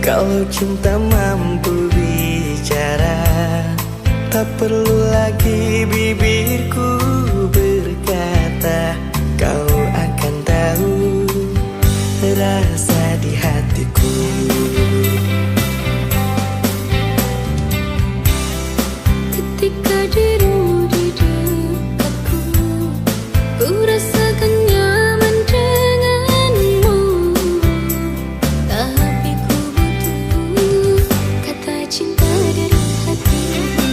Kalau cinta mampu bicara, tak perlu lagi bibirku berkata. Kau akan tahu rasa di hatiku. Ketika dirimu di dekatku, ku rasakan nyaman denganmu. Tapi ku butuh kata cinta dari hatimu.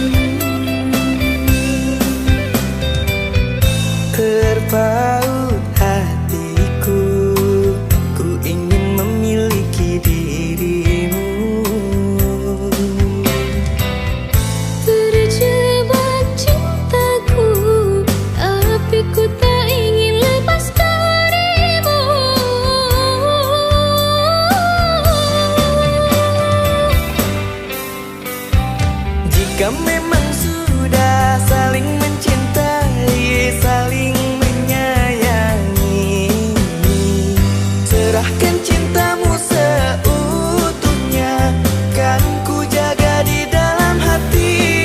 Terpaut hatiku, ku ingin memiliki dirimu. Terjebak cintaku, tapi ku tak ingin lepas darimu. Jika memang sudah saling mencintai, saling menyayangi, serahkan cintamu seutuhnya, kan ku jaga di dalam hati.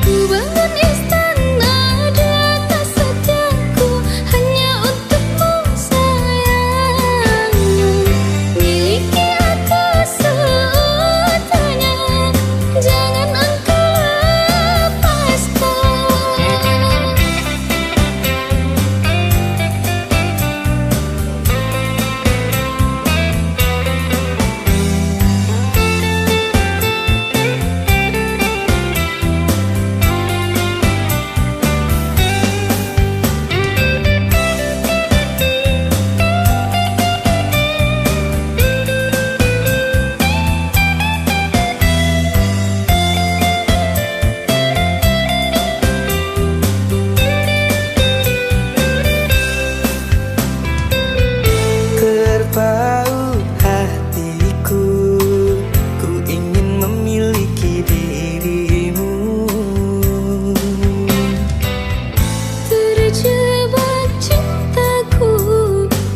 Ku bangun istana di atas setiaku hanya untukmu sayang. Miliki aku seutuhnya, jangan engkau lepaskan. Terpaut hatiku, ku ingin memiliki dirimu. Terjebak cintaku,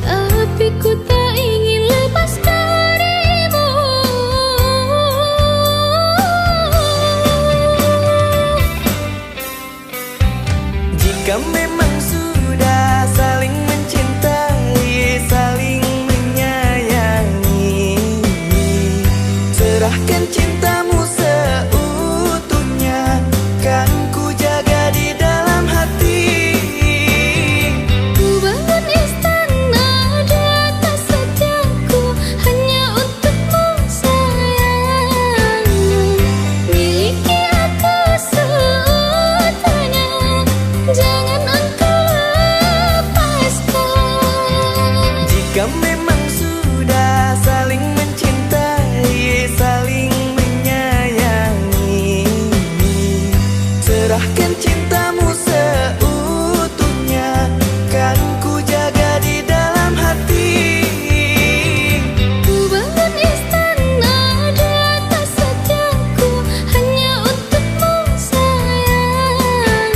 tapi ku tak ingin lepas darimu. Jika memang sudah saling mencintai, saling menyayangi, serahkan cintamu seutuhnya, kan ku jaga di dalam hati. Ku bangun istana di atas setiaku hanya untukmu sayang. Miliki aku seutuhnya, jangan engkau lepaskan. Jika memang sudah saling mencintai, saling menyayangi, serahkan cintamu seutuhnya, kan ku jaga di dalam hati. Ku bangun istana di atas setiaku hanya untukmu sayang.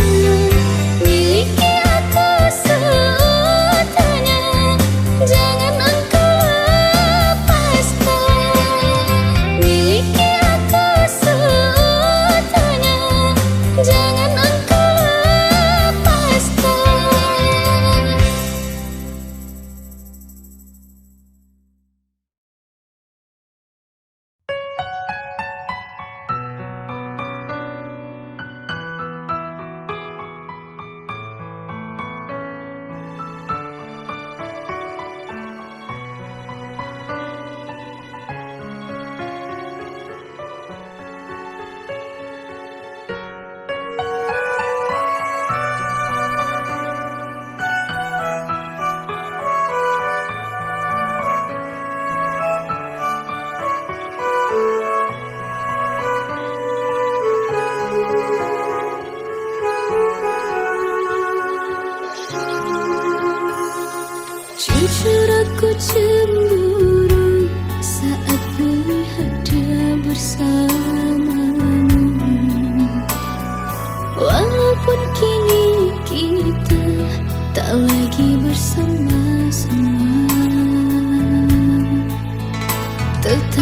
Miliki aku seutuhnya, jangan engkau lepaskan. Miliki aku seutuhnya, jangan engkau lepaskan. Jujur aku cemburu saat melihat dia bersamamu. Walaupun kini kita tak lagi bersama-sama, tetap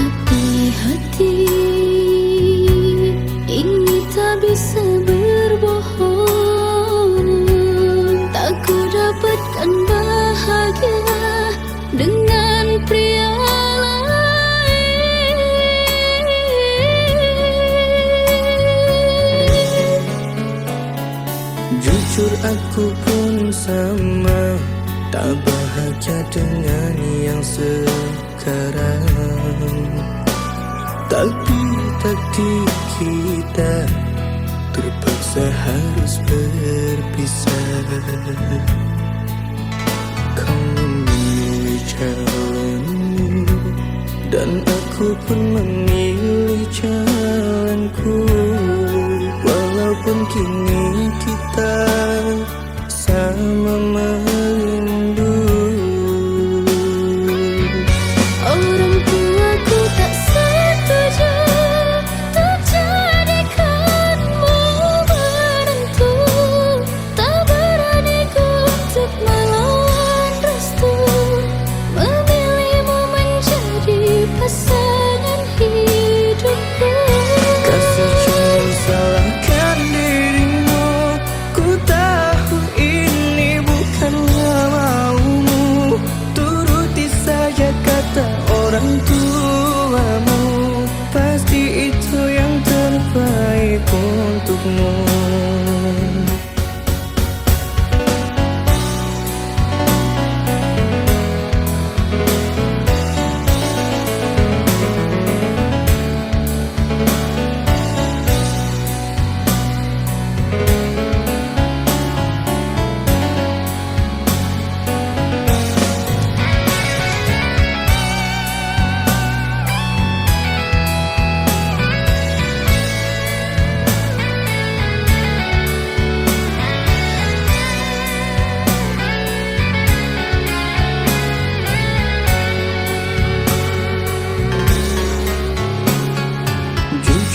aku pun sama, tak bahagia dengan yang sekarang. Tapi takdir kita terpaksa harus berpisah. Kau memilih jalanmu dan aku pun memilih jalanku. Walaupun kini kita sama merindu. Orang tuaku tak setuju untuk jadikanmu menantu. Tak berani ku untuk melawan restu, memilihmu menjadi pasangan hidupku. Kasih jangan salahkan dirimu, ku tahu ini bukanlah maumu. Turuti saja kata orang tuamu, pasti itu yang terbaik untukmu.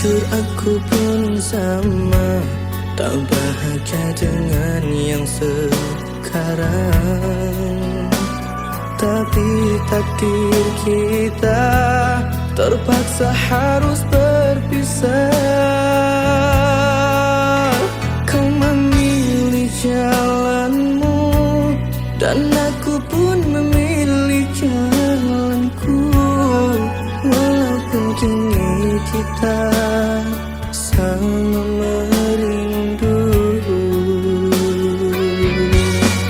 Jujur aku pun sama, tak bahagia dengan yang sekarang. Tapi takdir kita terpaksa harus berpisah. Kau memilih jalanmu dan aku pun memilih jalanku. Walaupun kini kita sama merindu.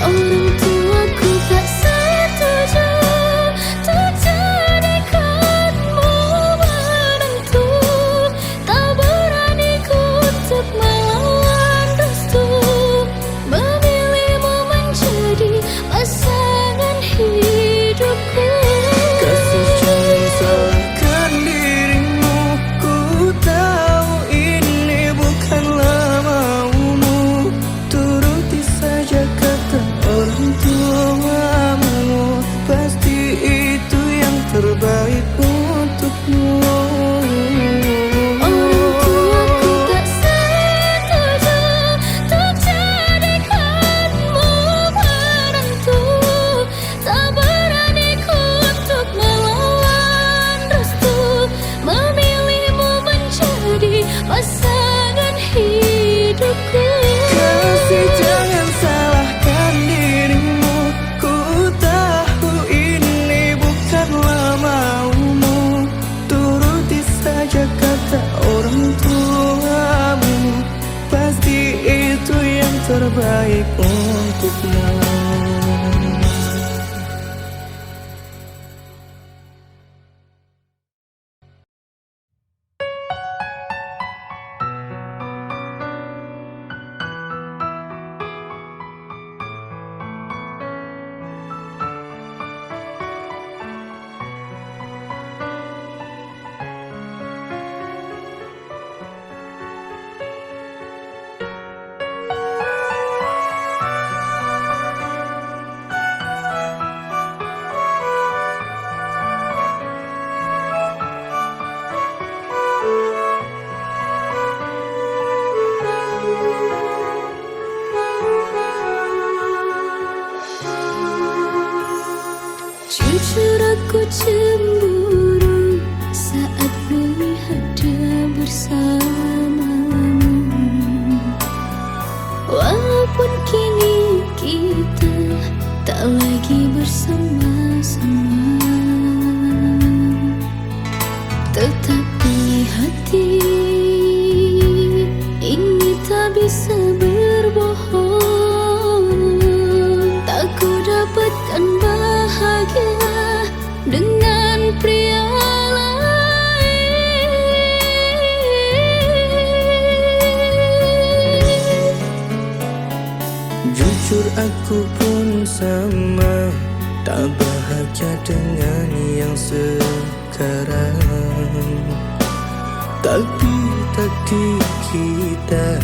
Orang tuaku tak setuju untuk jadikanmu menantu. Tak berani ku untuk melawan restu, memilihmu menjadi pasangan hidupku. Kasih jangan salahkan dirimu, ku tahu ini bukanlah maumu. Turuti saja kata orang tuamu, pasti itu yang terbaik untukmu. Orang tuaku tak setuju untuk jadikanmu menantu. Tak berani ku untuk melawan restu, memilihmu menjadi pasangan hidupku. Kasih jangan salahkan dirimu, ku tahu ini bukanlah maumu. Turuti saja kata orang tuamu, pasti itu yang terbaik untukmu. Jujur aku cemburu saat melihat dia bersamamu. Walaupun kini kita tak lagi bersama-sama, tetapi hati ini tak bisa berbohong. aku pun sama, tak bahagia dengan yang sekarang. Tapi takdir kita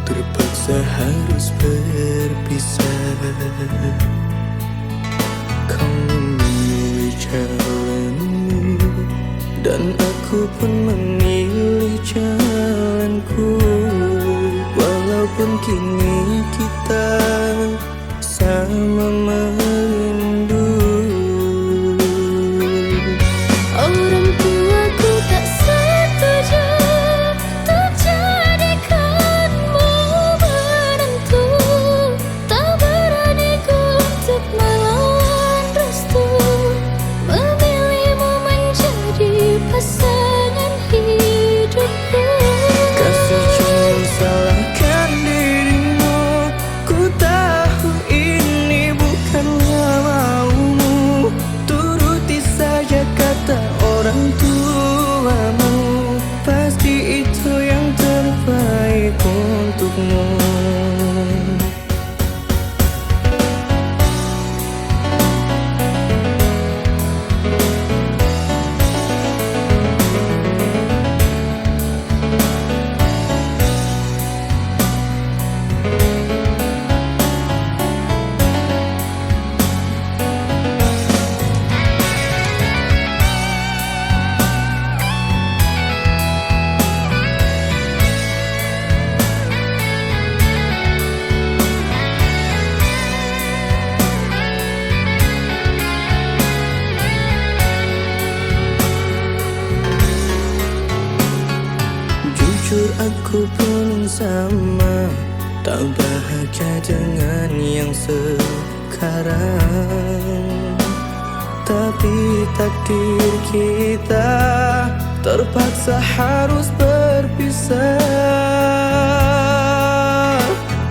terpaksa harus berpisah. Kau memilih jalanmu dan aku pun memilih jalanku. Walaupun kini kita sama merindu. Orang tuaku tak setuju untuk jadikanmu menantu. Tak berani ku untuk melawan restu, memilihmu menjadi pasangan hidupku. Kasih jangan salahkan dirimu, ku tahu ini bukanlah maumu. Turuti saja kata orang tuamu, pasti itu yang terbaik untukmu. Jujur aku pun sama, tak bahagia dengan yang sekarang. Tapi takdir kita terpaksa harus berpisah.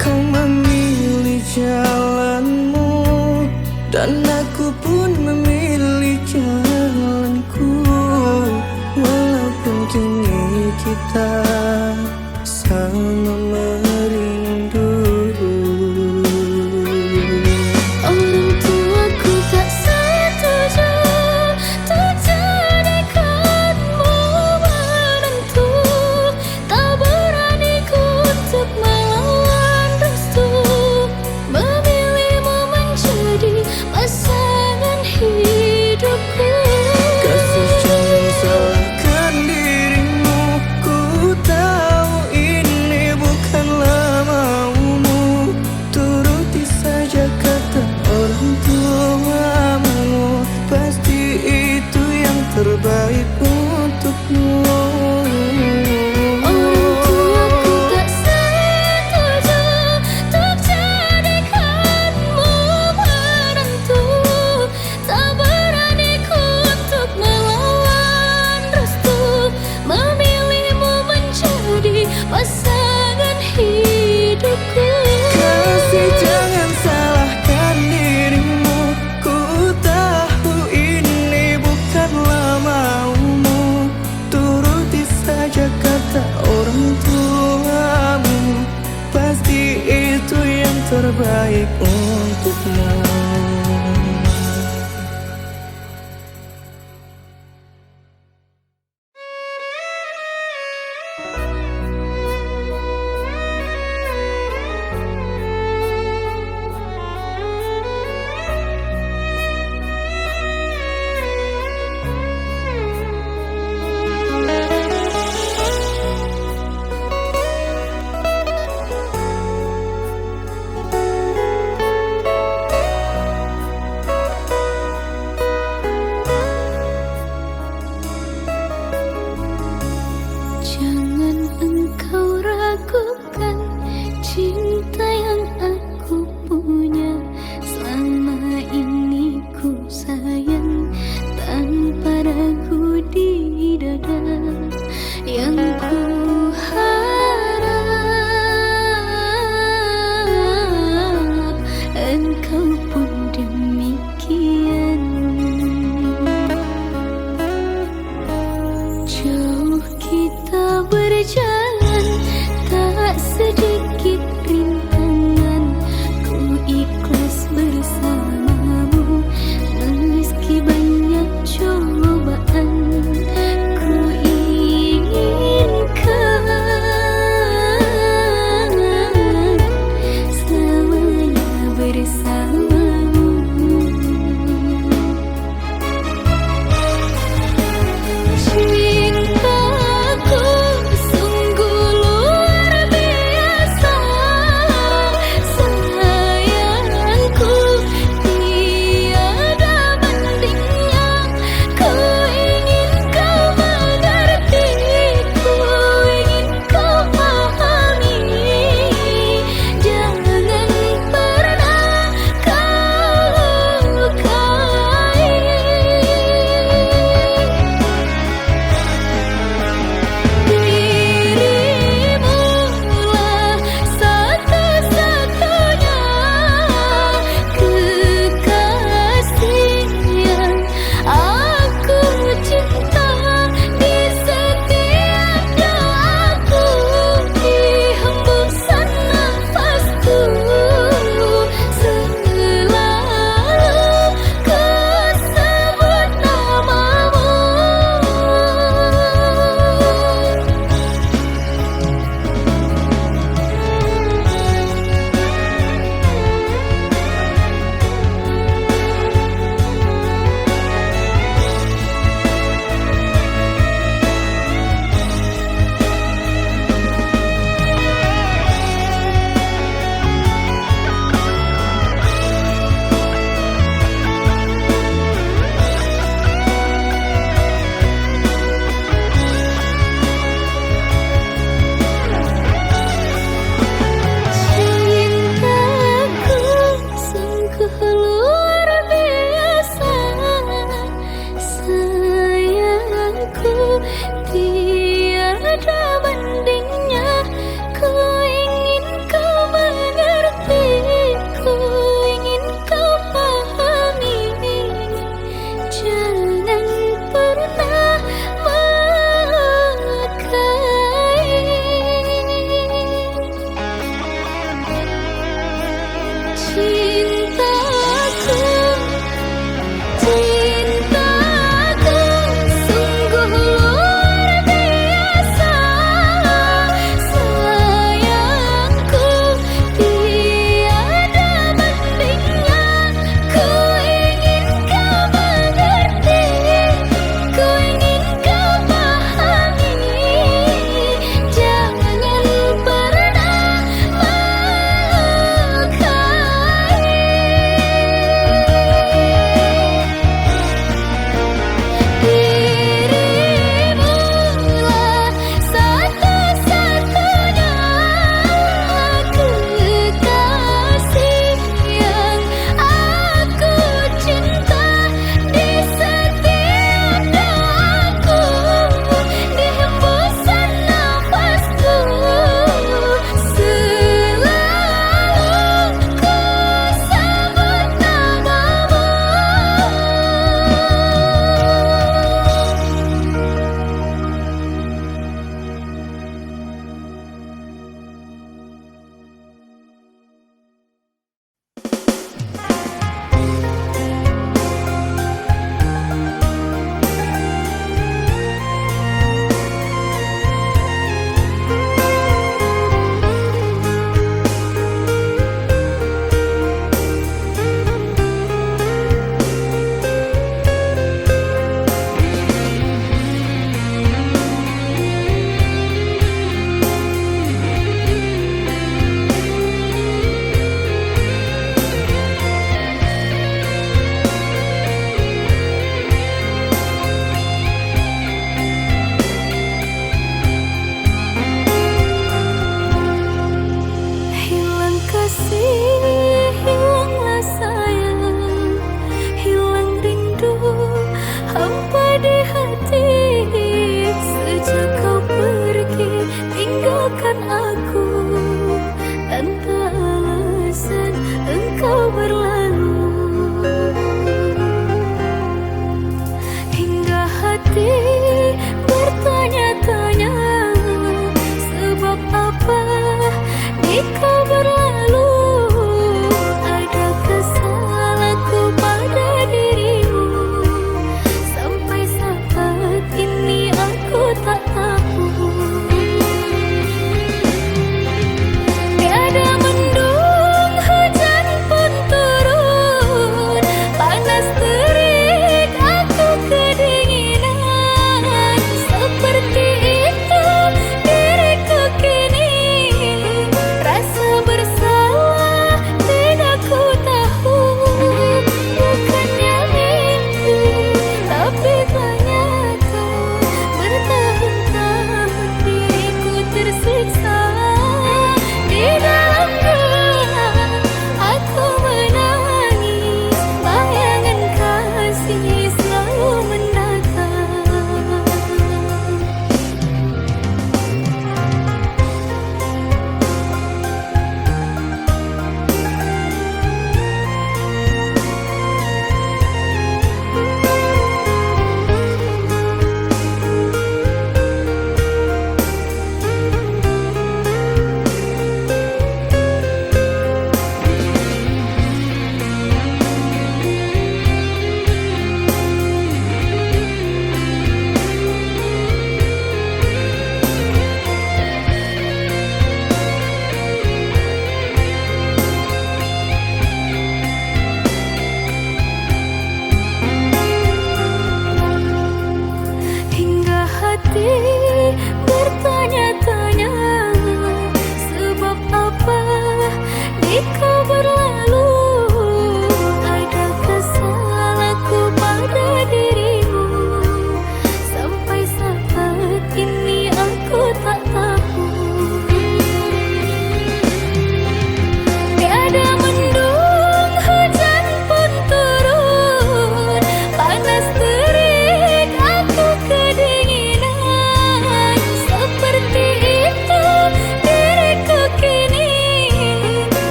Kau memilih jalanmu dan aku pun memilih jalanku. Walaupun kini kita sama merindu. Orang tuaku tak setuju untuk jadikanmu menantu. Tak berani ku untuk melawan restu, memilihmu menjadi pasangan hidupku. Kasih jangan salahkan dirimu, ku tahu ini bukanlah maumu. Turuti saja kata orang tuamu, pasti itu yang terbaik untukmu. Orang tuaku tak setuju untuk jadikanmu menantu. Tak berani ku untuk melawan restu, memilihmu menjadi pasangan hidupku. Kasih jangan salahkan dirimu, ku tahu ini bukanlah maumu. Turuti saja kata orang tuamu, pasti itu yang terbaik untukmu. Jangan engkau ragukan cinta yang aku punya. Selama ini ku sayang tanpa ragu di dada. Yang ku harap engkau pun demikian. Jauh kita berjalan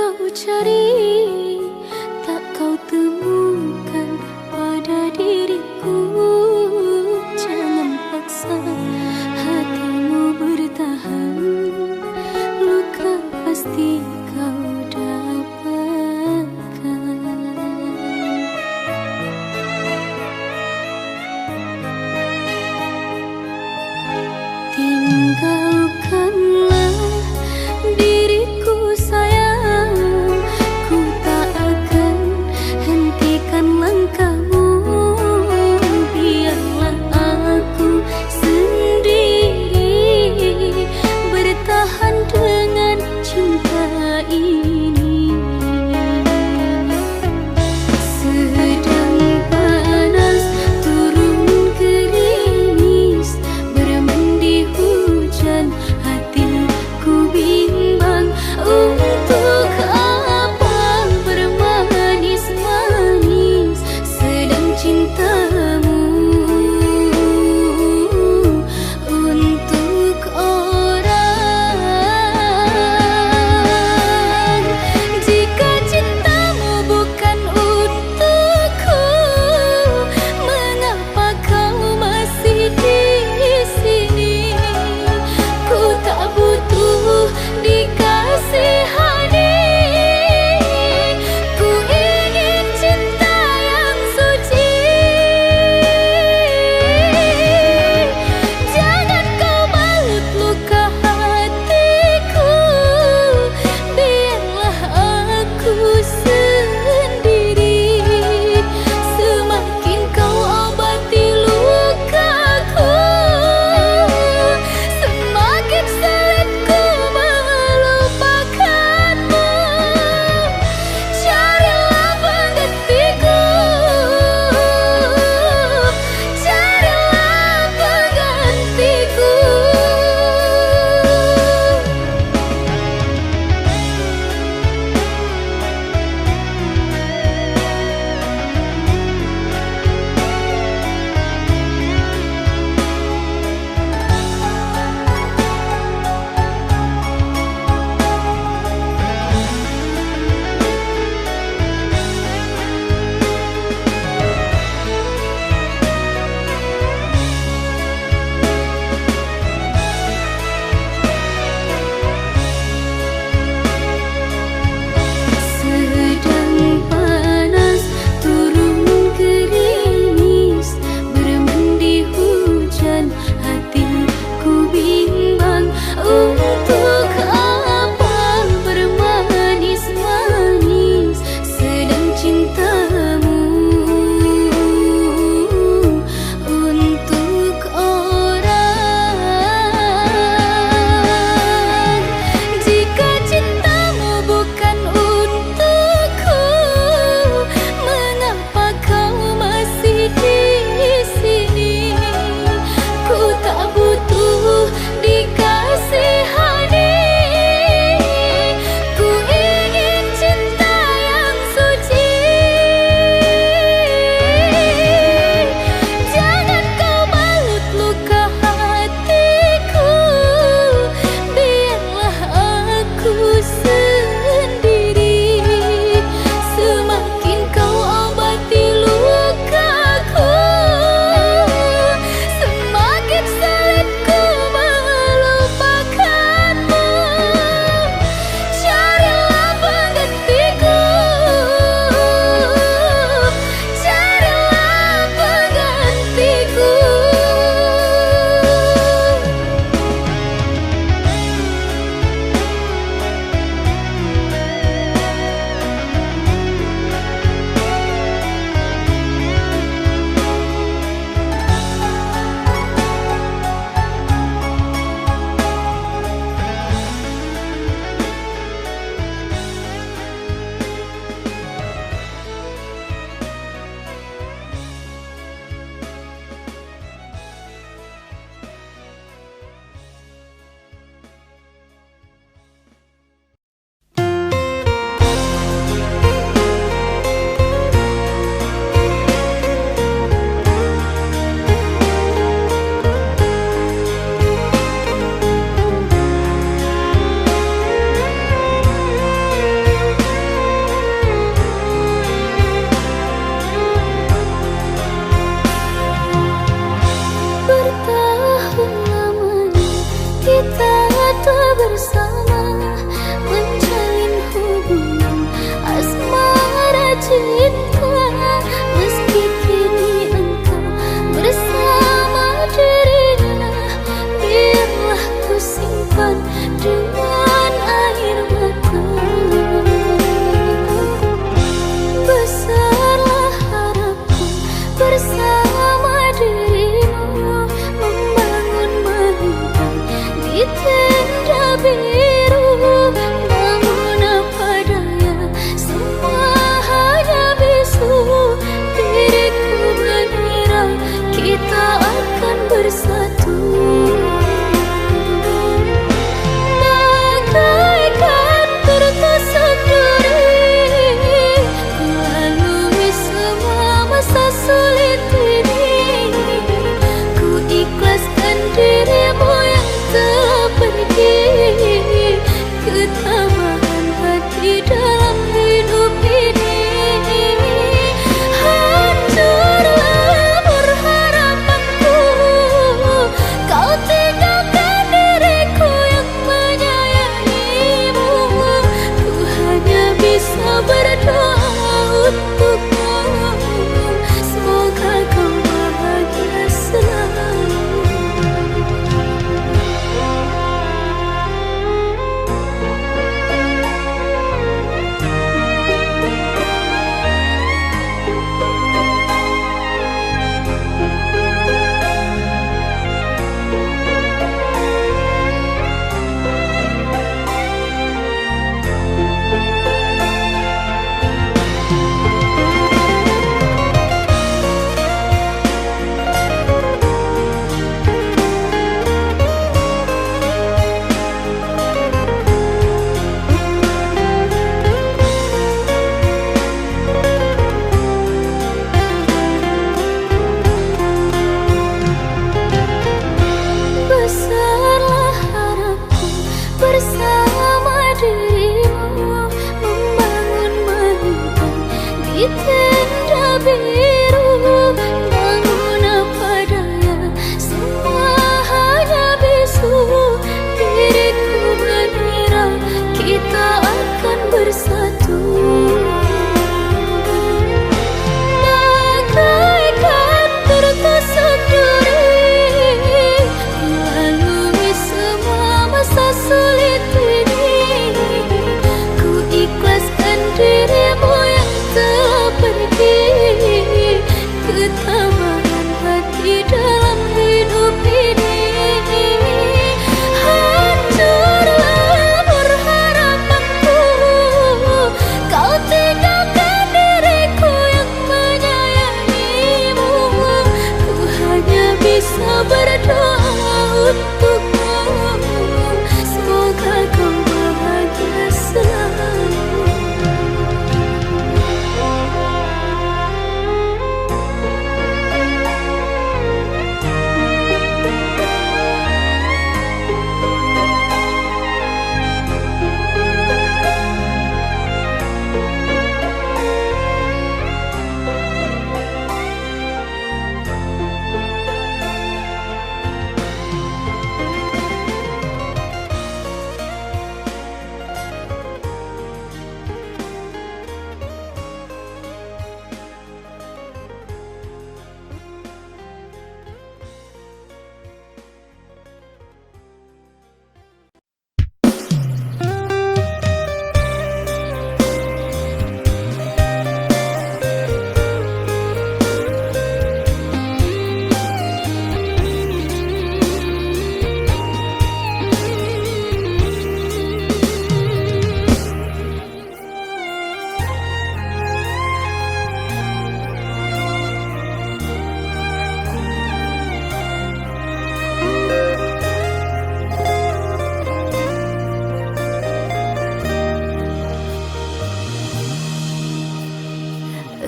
kau cari, tak kau temukan pada diriku. Jangan paksa hatimu bertahan, luka pasti kau dapatkan. Tinggalkanlah diriku sayang, ku tak akan hentikan langkahmu. Biarlah aku sendiri bertahan dengan cinta ini.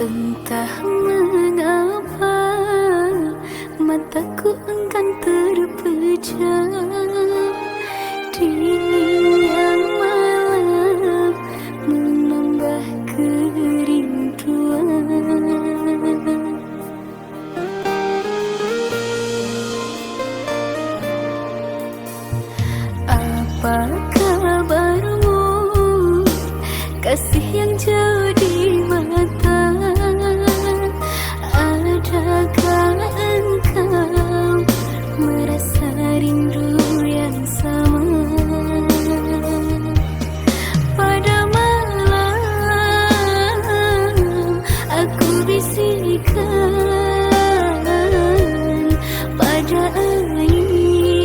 Entah mengapa mataku enggan terpejam, dinginnya malam menambah kerinduan. Apa kabarmu, kasih yang jauh di mata? Adakah engkau merasa rindu yang sama? Pada malam aku bisikkan, pada angin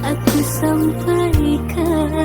aku sampaikan.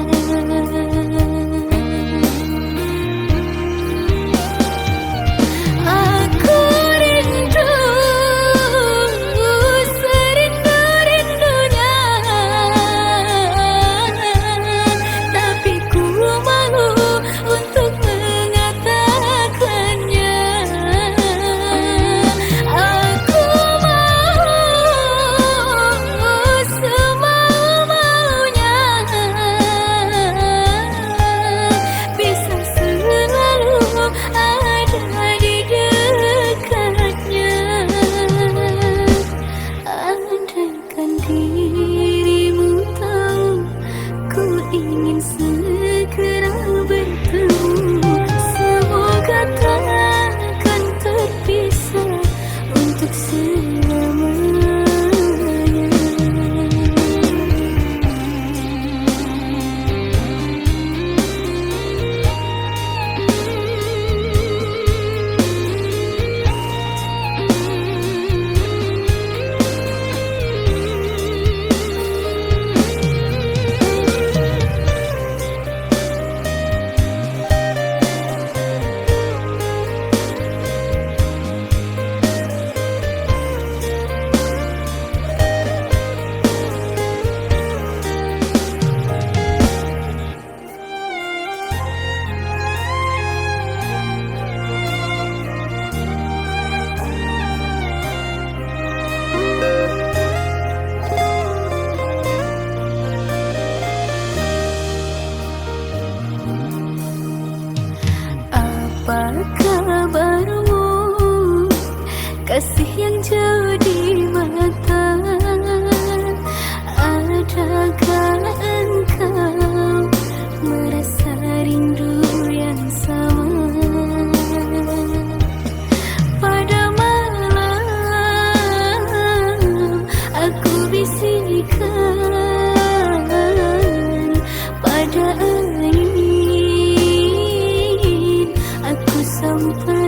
Apa kabarmu, kasih yang jauh di mata? Adakah engkau merasa rindu yang sama? Pada malam aku bisikkan, pada angin aku sampaikan.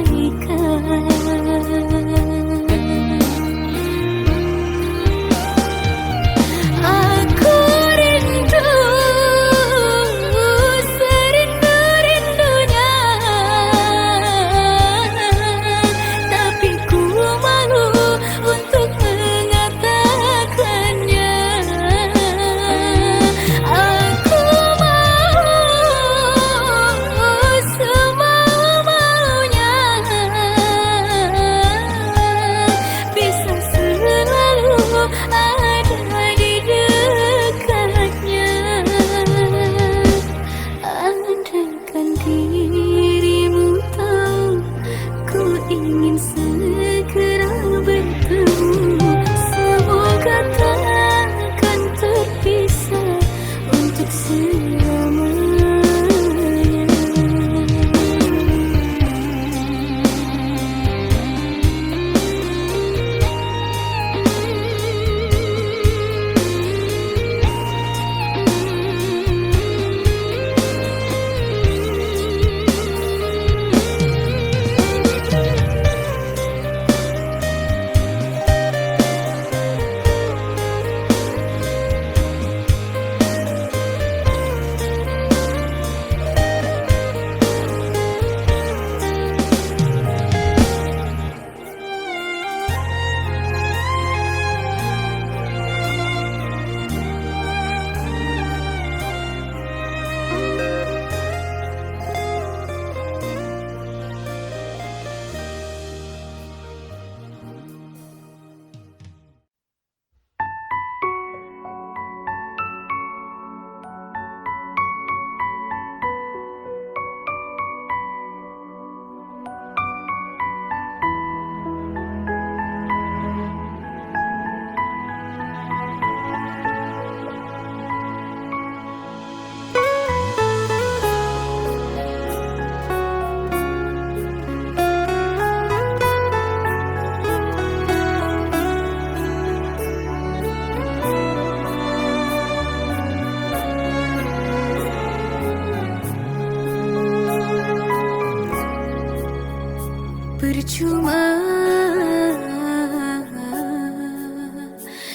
percuma,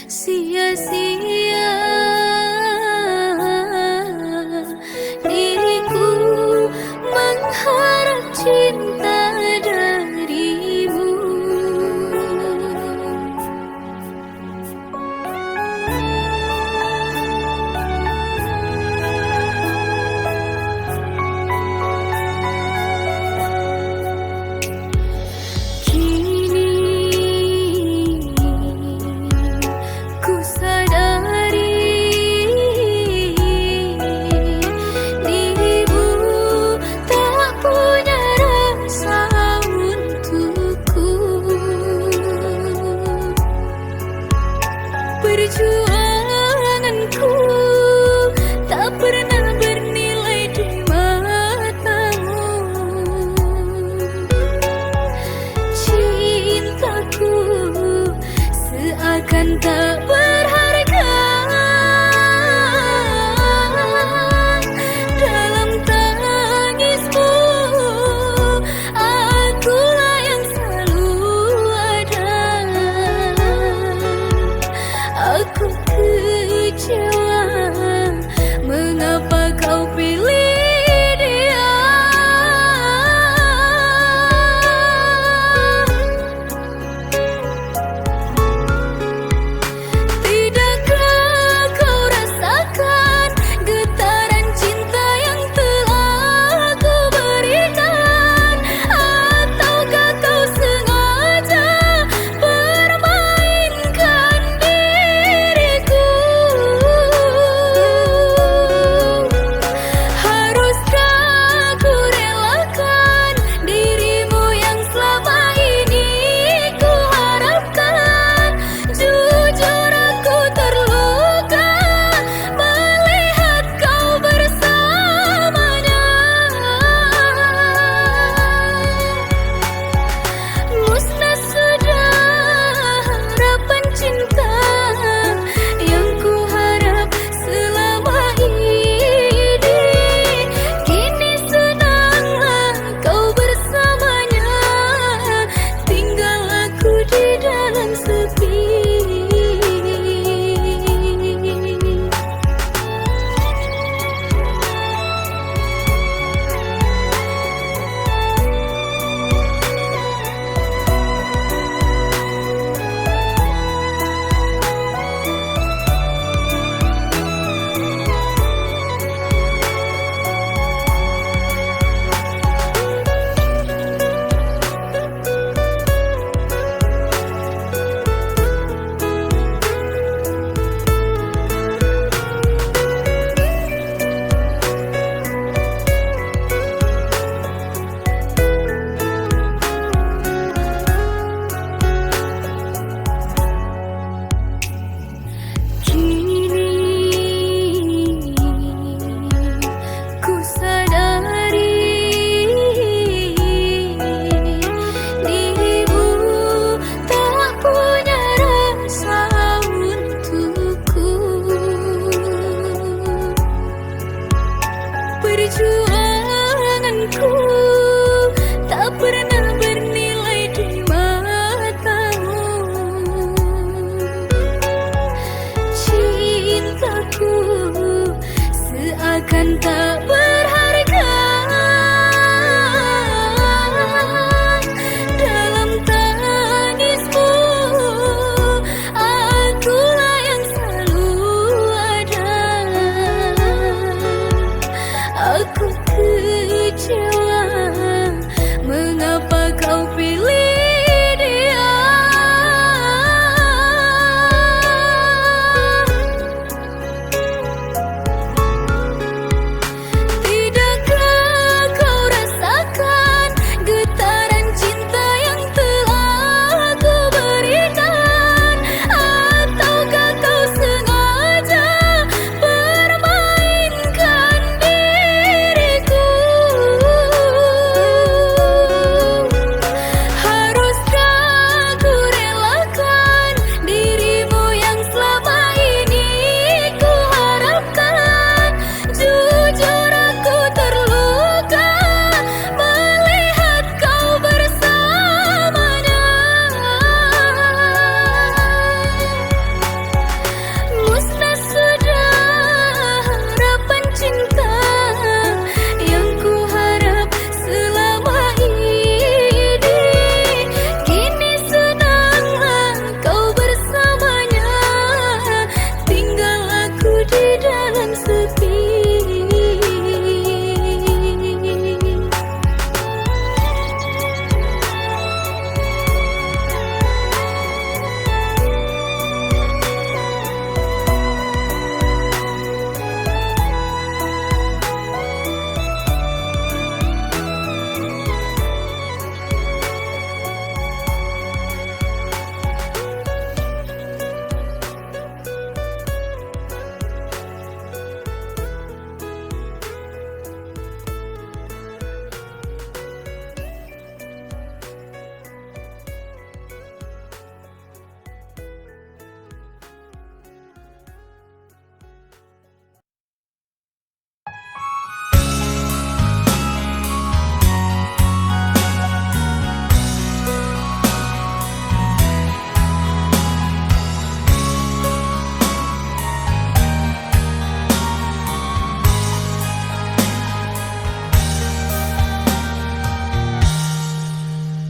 sia-sia diriku mengharap cinta darimu.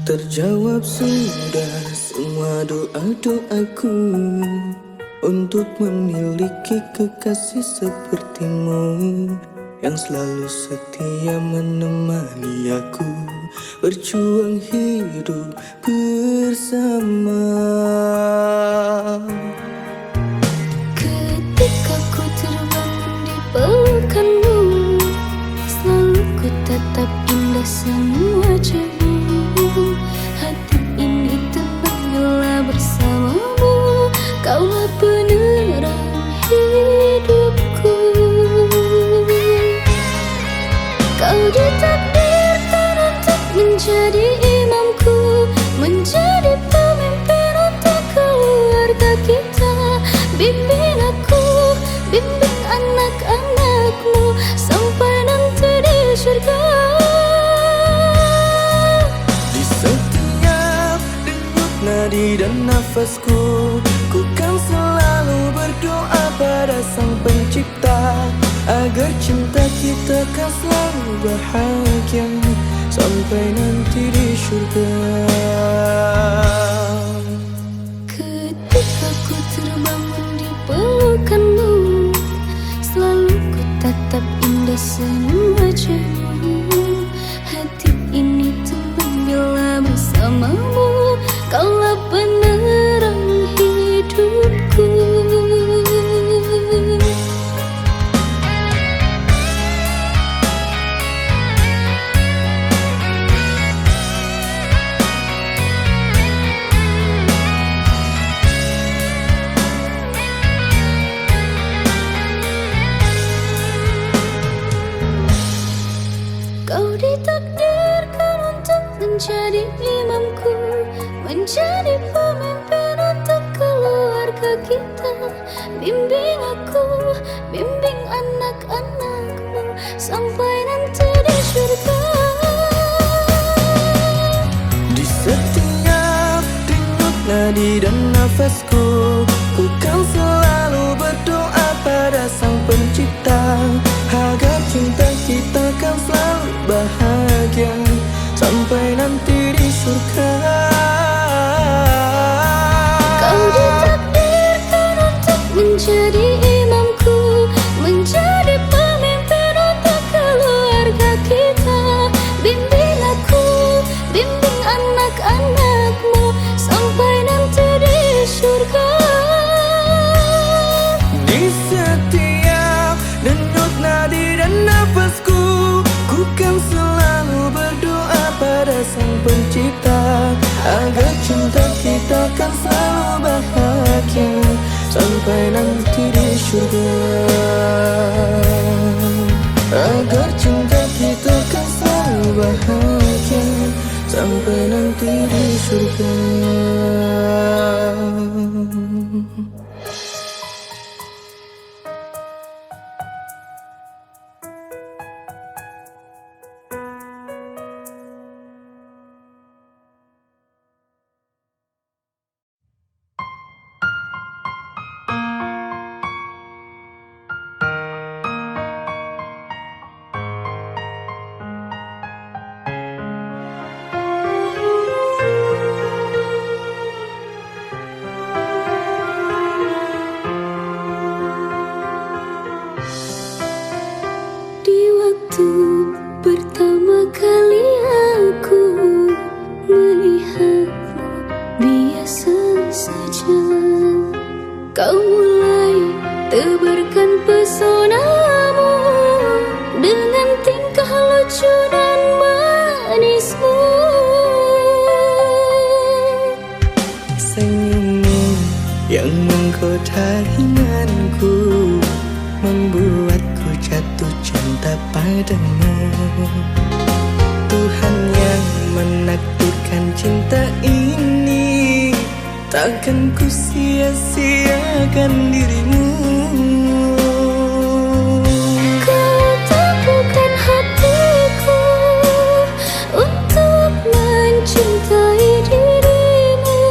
Terjawab sudah semua doa-doaku untuk memiliki kekasih sepertimu yang selalu setia menemani aku berjuang hidup bersama. Ketika ku terbangun di pelukanmu, selalu ku tatap indah semua wajahmu. Hati ini tenang bila bersamamu, kaulah penerang hidupku. Kau ditakdirkan untuk menjadi imamku, menjadi pemimpin untuk keluarga kita. Bimbing aku, bimbing anak-anakmu sampai nanti di surga. Di setiap denyut nadi dan nafasku, ku kan selalu berdoa pada Sang Pencipta agar cinta kita kan selalu bahagia sampai nanti di surga. Ketika ku terbangun di pelukanmu, selalu ku tatap indah semua wajahmu. Hati ini tenang bila bersamamu, kaulah penerang hidupku. Kau ditakdirkan untuk menjadi imamku, menjadi pemimpin untuk keluarga kita. Bimbing aku, bimbing anak-anakmu sampai nanti di surga. Di setiap denyut nadi dan nafasku, ku kan selalu berdoa pada Sang Pencipta agar cinta kita kan selalu bahagia sampai nanti di surga. Kau ditakdirkan untuk menjadi imamku, menjadi pemimpin untuk keluarga kita. Bimbing aku, bimbing anak-anakmu sampai nanti di surga. Di setiap denyut nadi dan nafasku, ku kan selalu berdoa pada Sang Pencipta agar cinta kita kan selalu bahagia sampai nanti di surga. Agar cinta kita kan selalu bahagia sampai nanti di surga. Di waktu pertama kali aku melihatmu, biasa saja kau mulai tebarkan pesonamu dengan tingkah lucu dan manismu. Senyummu yang menggoda ringanku membuatku jatuh cinta padamu. Tuhan yang menakdirkan cinta ini, takkan ku sia-siakan dirimu. Kau teguhkan hatiku untuk mencintai dirimu.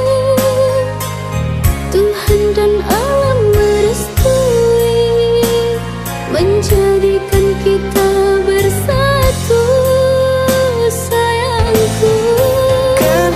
Tuhan dan alam merestui menjadikan kita bersatu, sayangku. Kan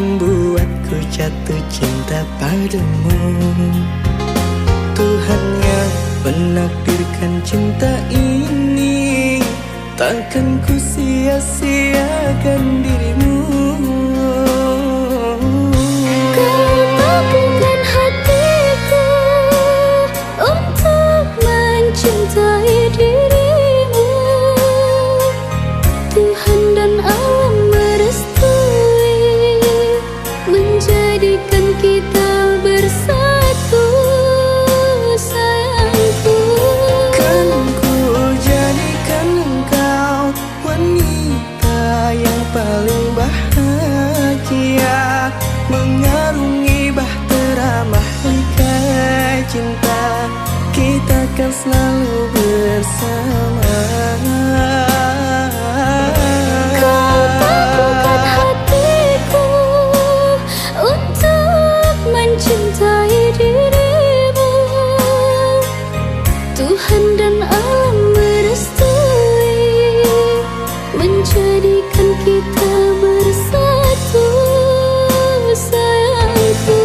membuatku jatuh cinta padamu. Tuhan yang menakdirkan cinta ini, takkan ku sia-siakan dirimu. Kau bukan hatiku untuk mencintai dirimu. Tuhan dan alam merestui menjadikan kita bersatu, sayangku. Kan ku jadikan engkau wanita yang paling bahagia, mengarungi bahtera mahligai cinta, kita kan selalu bersama. Kau bukan hatiku untuk mencintai dirimu. Tuhan dan alam merestui menjadikan kita bersatu, sayangku.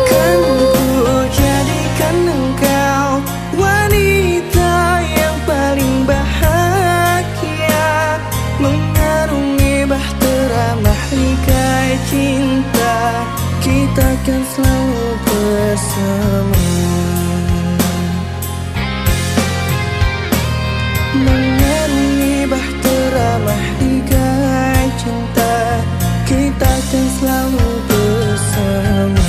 Kan ku jadikan engkau wanita yang paling bahagia, mengarungi bahtera mahligai cinta, kita kan selalu bersama. Mengarungi bahtera mahligai cinta, kita kan selalu bersama.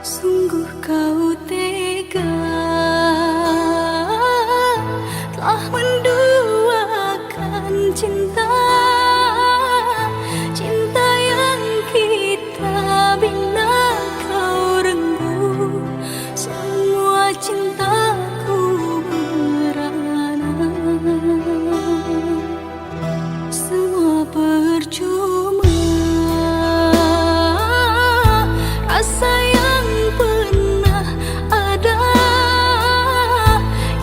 Sungguh kau tega telah menduakan cinta, cinta yang kita bina kau renggut semua cintaku merana, semua percuma. Rasa yang pernah ada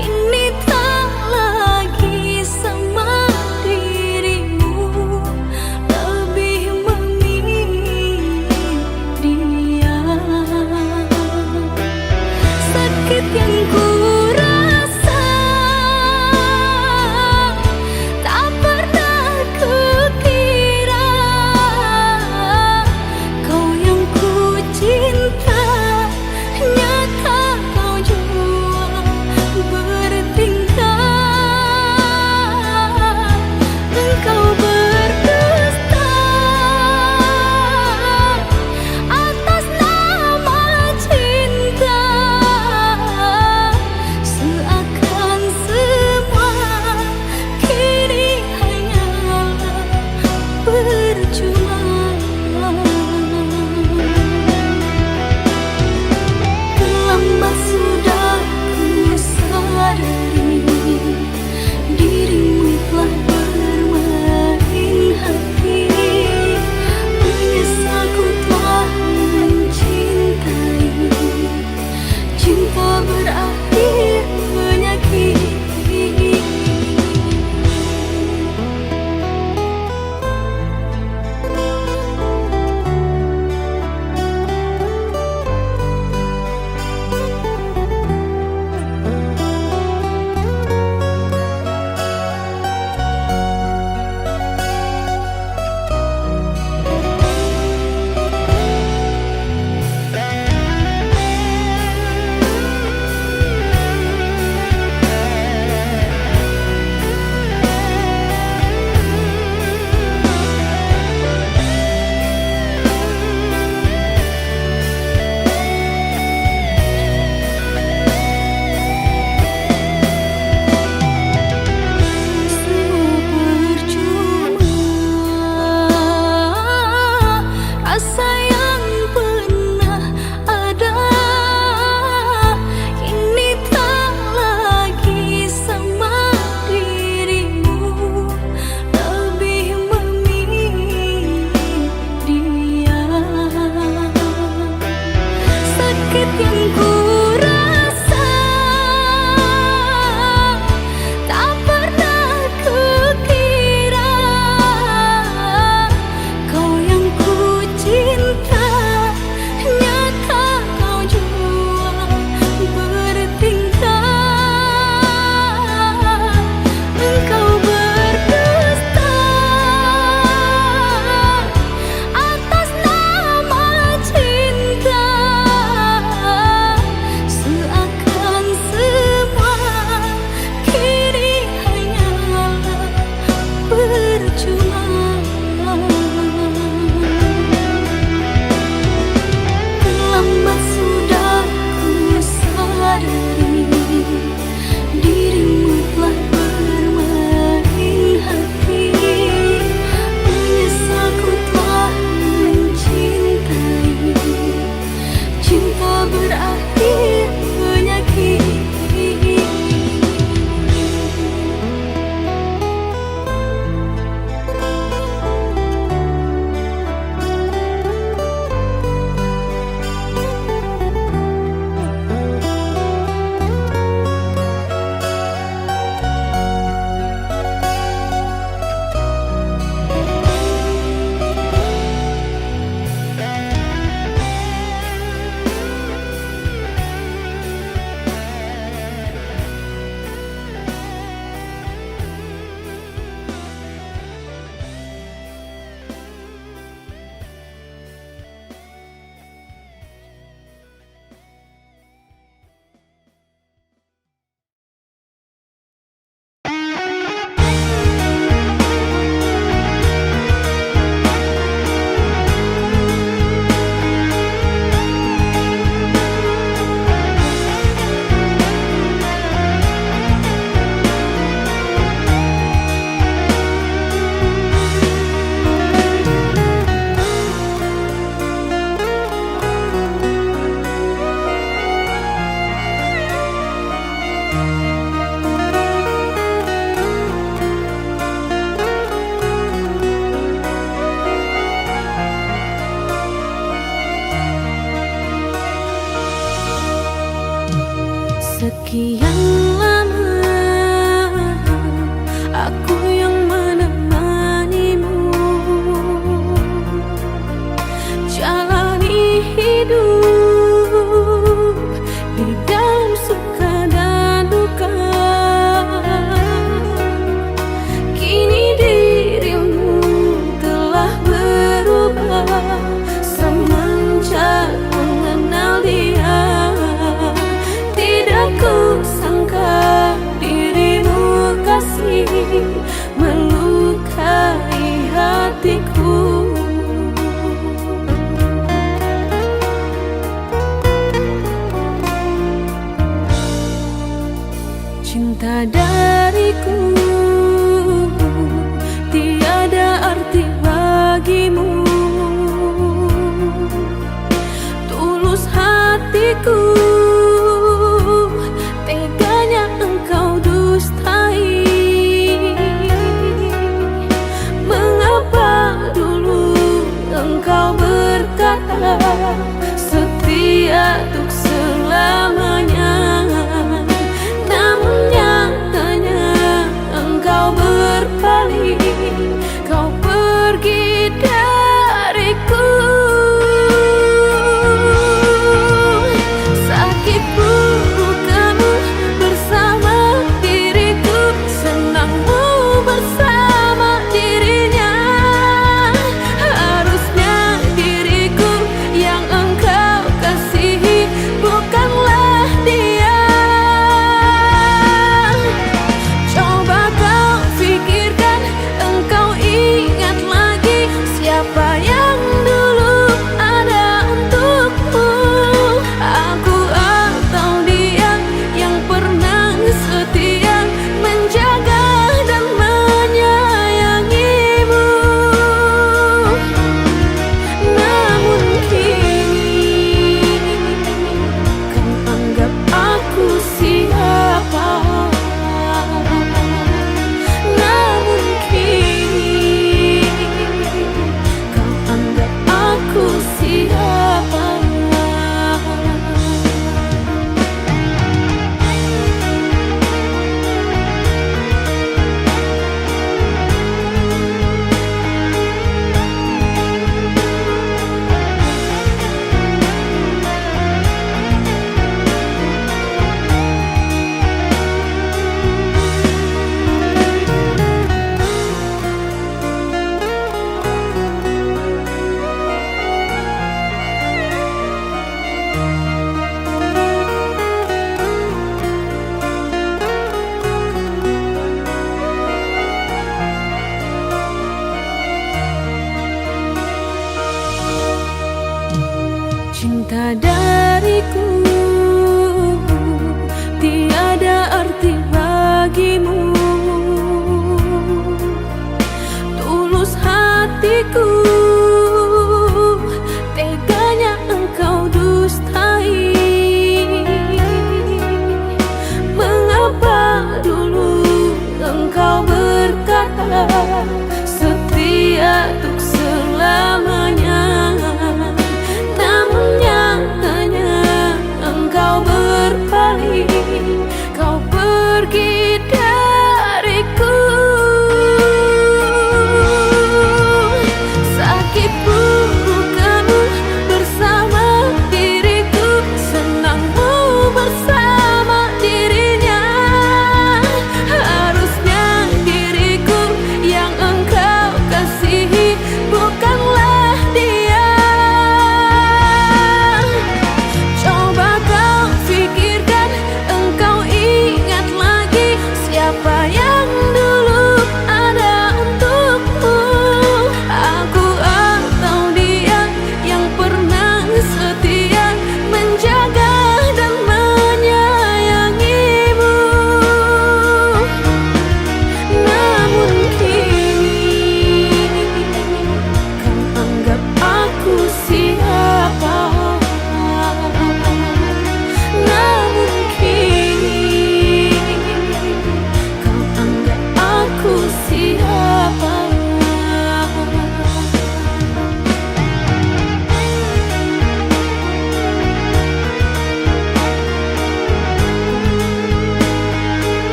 kini tak lagi sama dirimu, lebih memilih dia. Sakit yang ku rasa tak pernah kukira, kau yang ku cinta nyata kau jual bertingkah. Engkau berdusta atas nama cinta, Sekian lama aku yang menemanimu, jalani hidup di dalam suka dan duka. Kini dirimu telah berubah semenjak mengenal dia. Tidak kusangka dirimu kasih melukai hatiku. Cinta dariku tiada arti bagimu. Tulus hatiku, teganya engkau dustai. Mengapa dulu engkau berkata setia untuk selamanya, namun nyatanya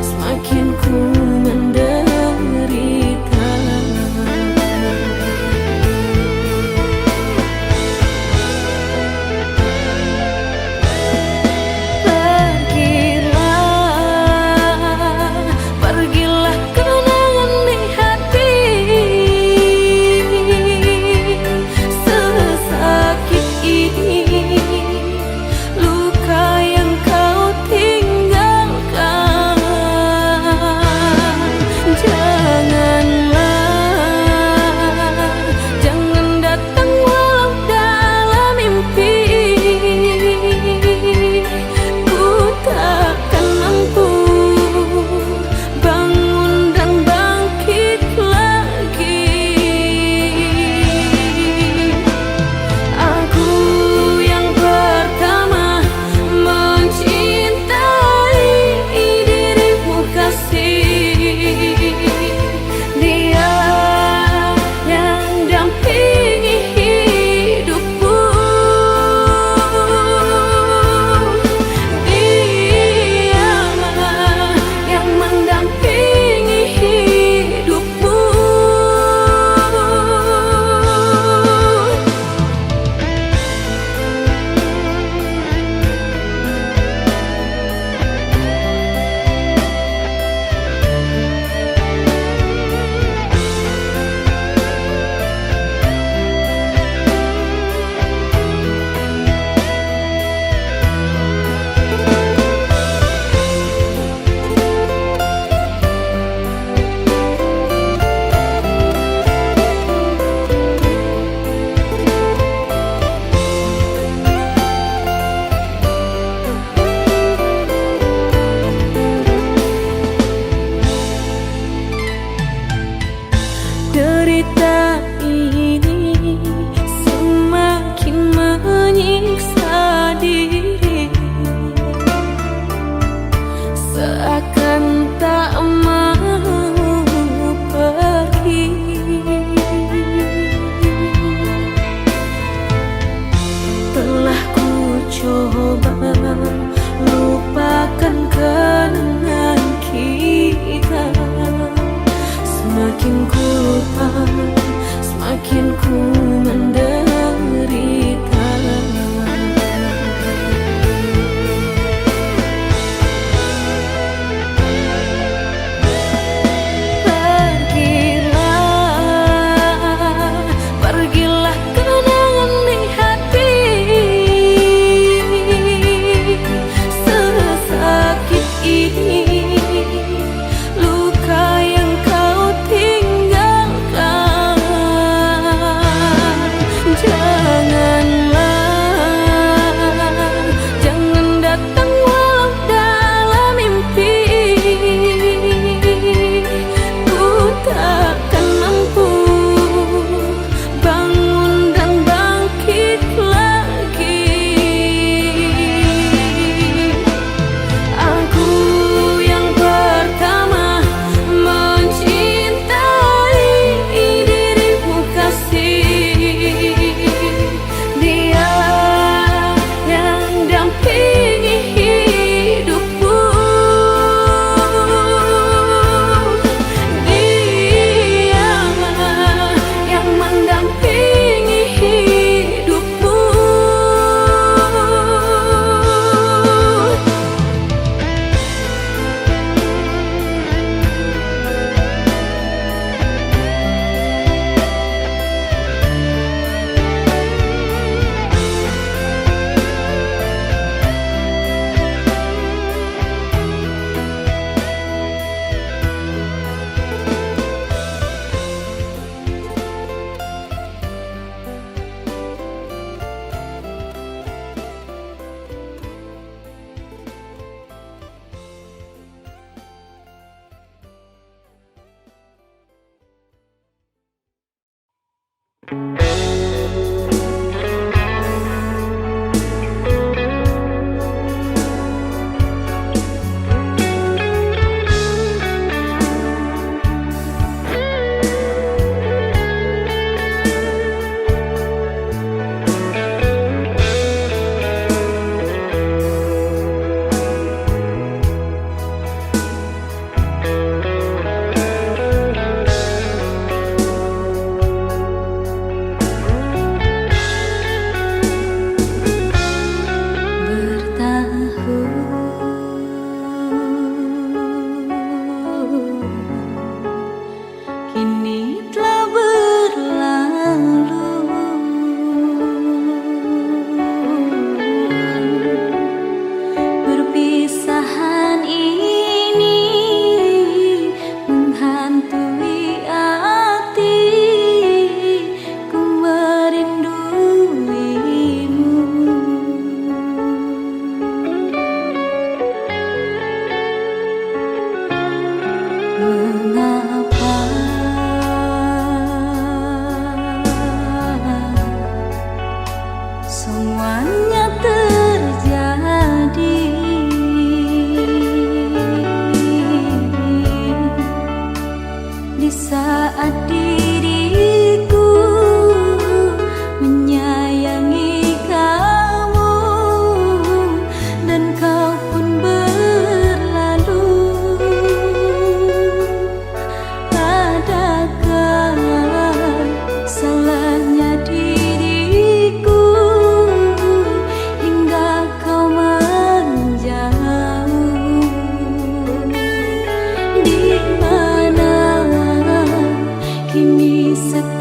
semakin ku menderita. Pergilah kenangan di hati, sesakit ini luka yang kau tinggalkan. Jangan datang walau dalam mimpi. Ku takkan mampu bangun dan bangkit lagi. Aku yang pertama mencintai dirimu kasih. Dia yang dampingi hidupku. Dia yang mendampingi hidupmu. Derita ini semakin menyiksa diri, seakan tak mau pergi. Telah ku coba lupakan kenangan kita. Semakin ku lupa, semakin ku menderita. Pergilah kenangan di hati, sesakit ini luka yang kau tinggalkan. Jangan datang walau dalam mimpi. Ku takkan mampu bangun dan bangkit lagi. Aku yang pertama mencintai dirimu kasih. Dia yang dampingi hidupku. Dia yang mendampingi hidupmu.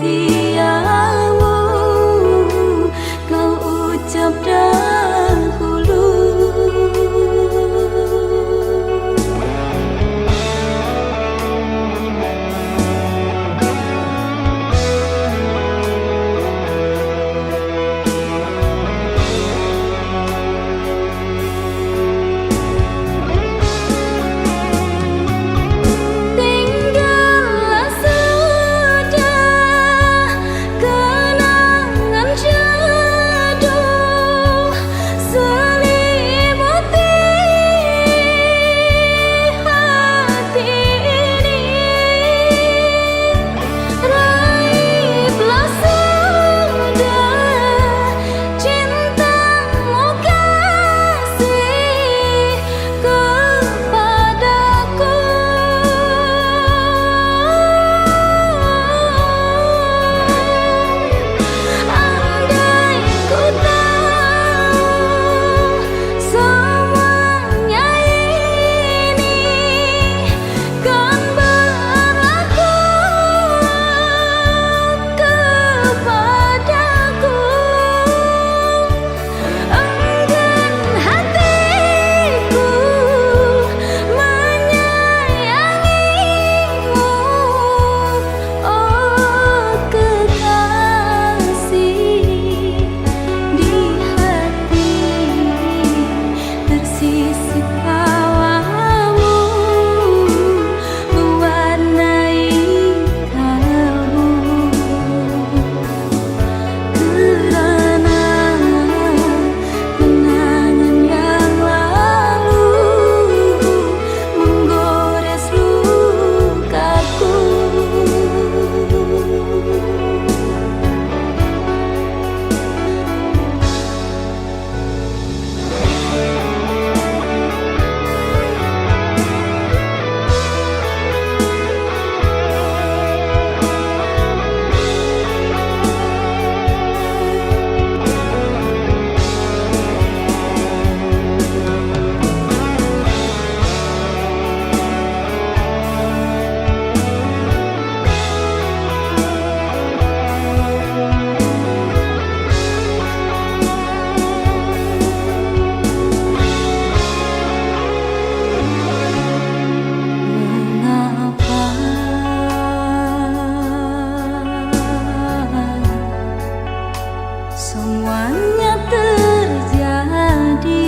setiamu kau ucap dahulu. Semuanya terjadi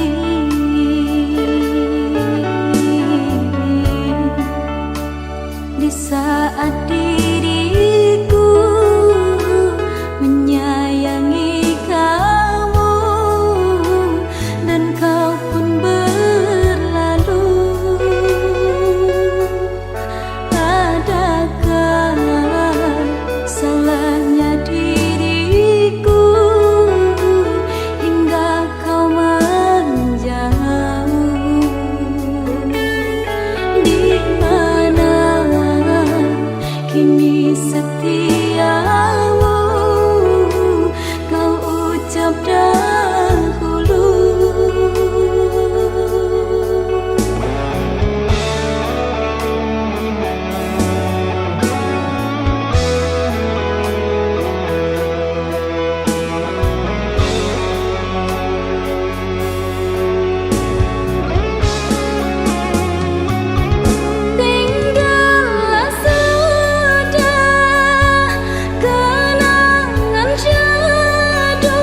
di saat diriku menyayangi kamu dan kau pun berlalu. Adakah salahnya diriku hingga kau menjauh? Di mana kini setiamu kau ucap dahulu? Tinggallah sudah kenangan jadul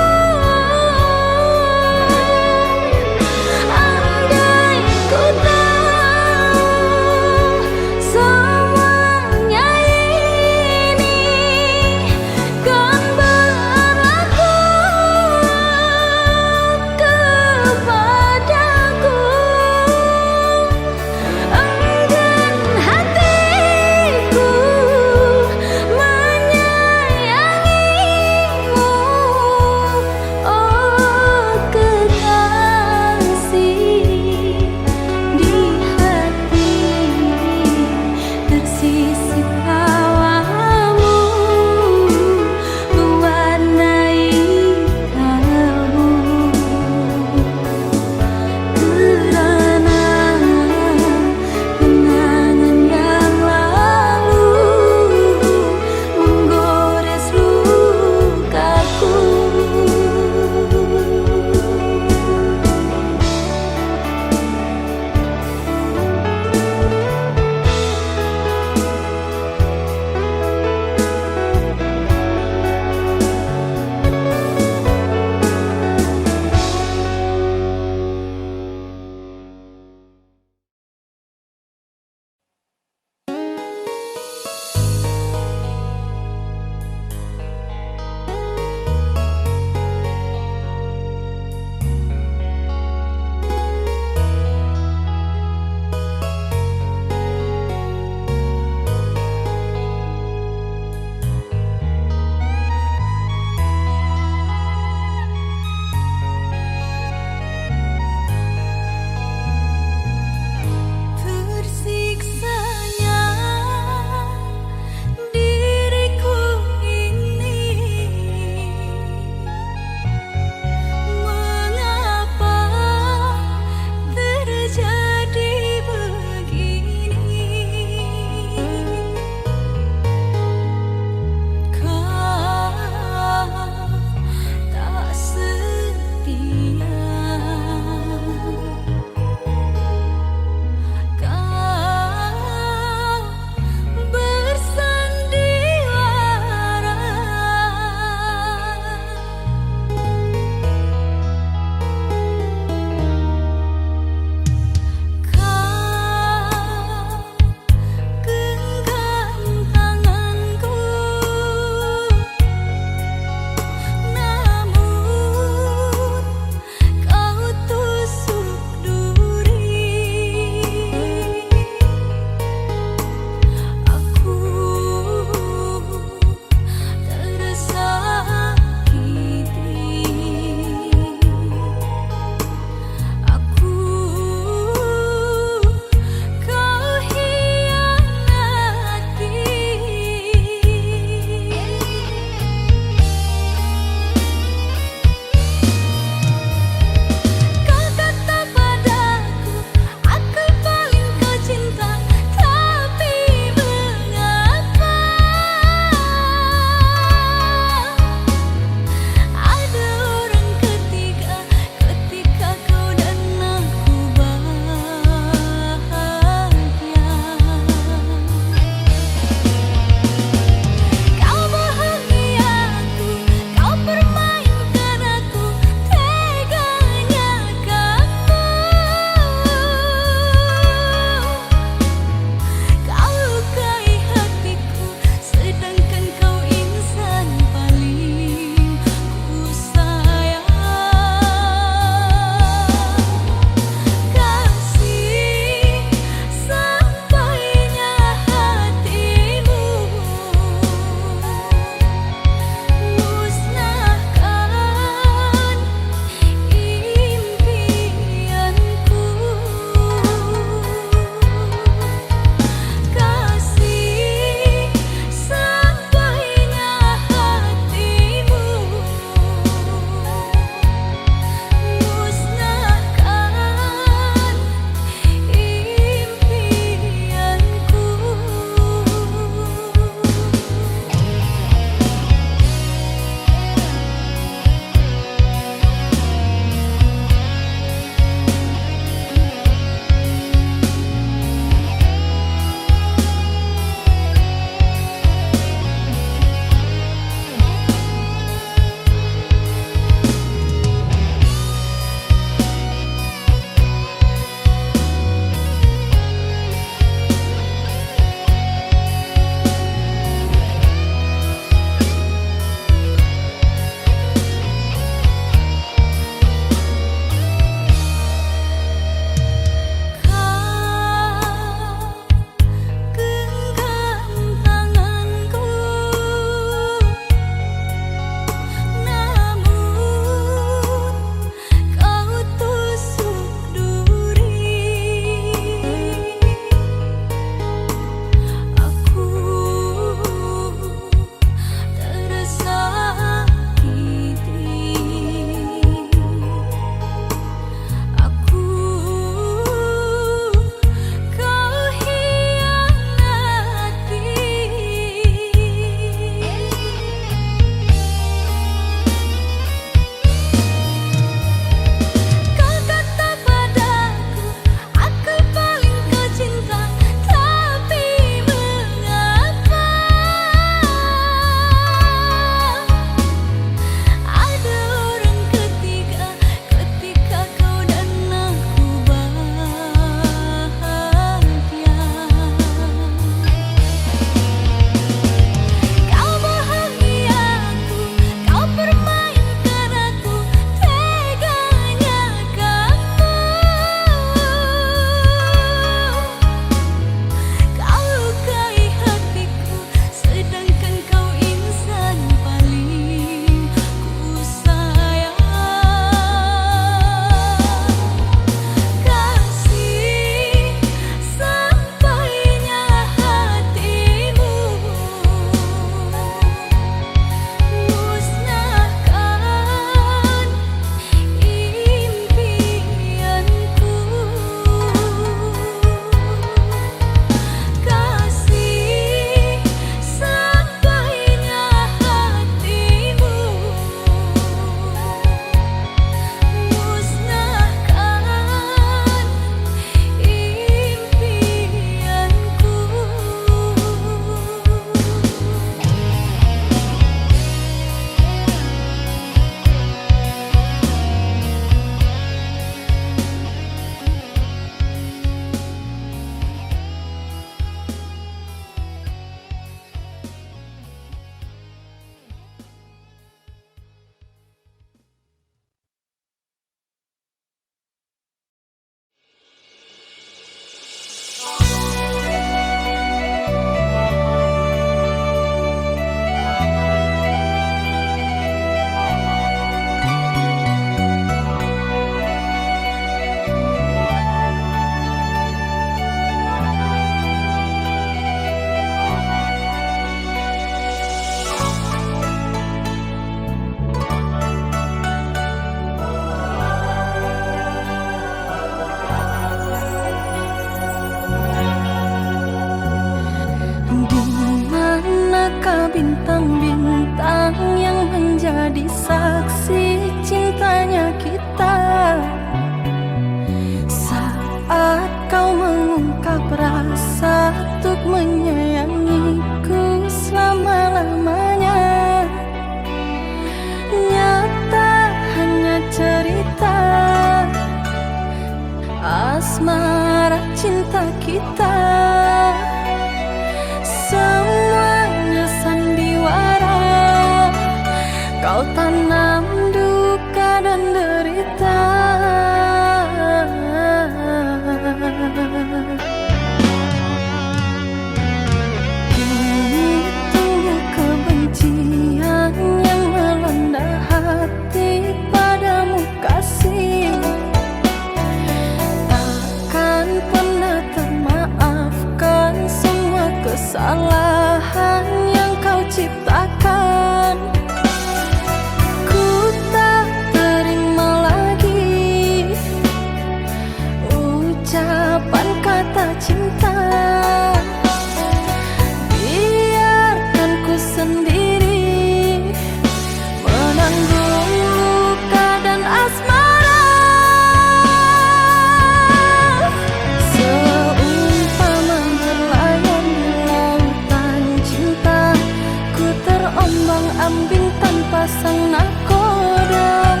ombang-ambing tanpa sang nakoda.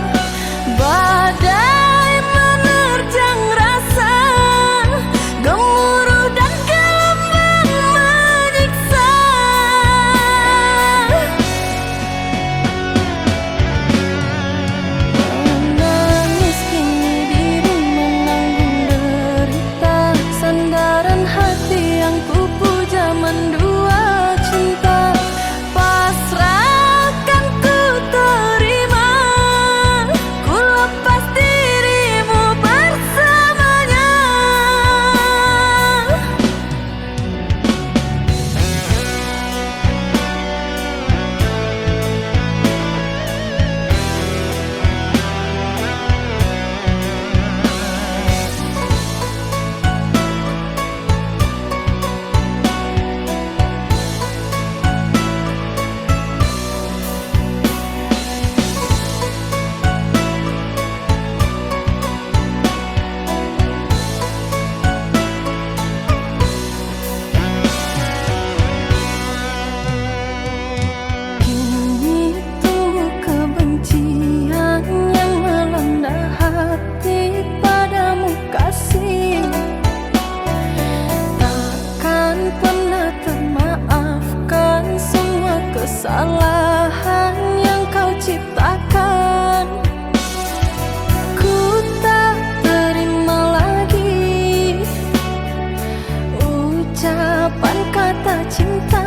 Badai menerjang rasa, gemuruh dan gelombang menyiksa. Menangis kini diri menanggung derita, sandaran hati yang pupus zaman dua cinta. Pasrahkan ku terima, ku lepas dirimu bersamanya. Kini tumbuh kebencian yang melanda hati padamu kasih. Takkan pernah termaafkan semua kesalahan yang kau ciptakan. Ku tak terima lagi ucapan kata cinta.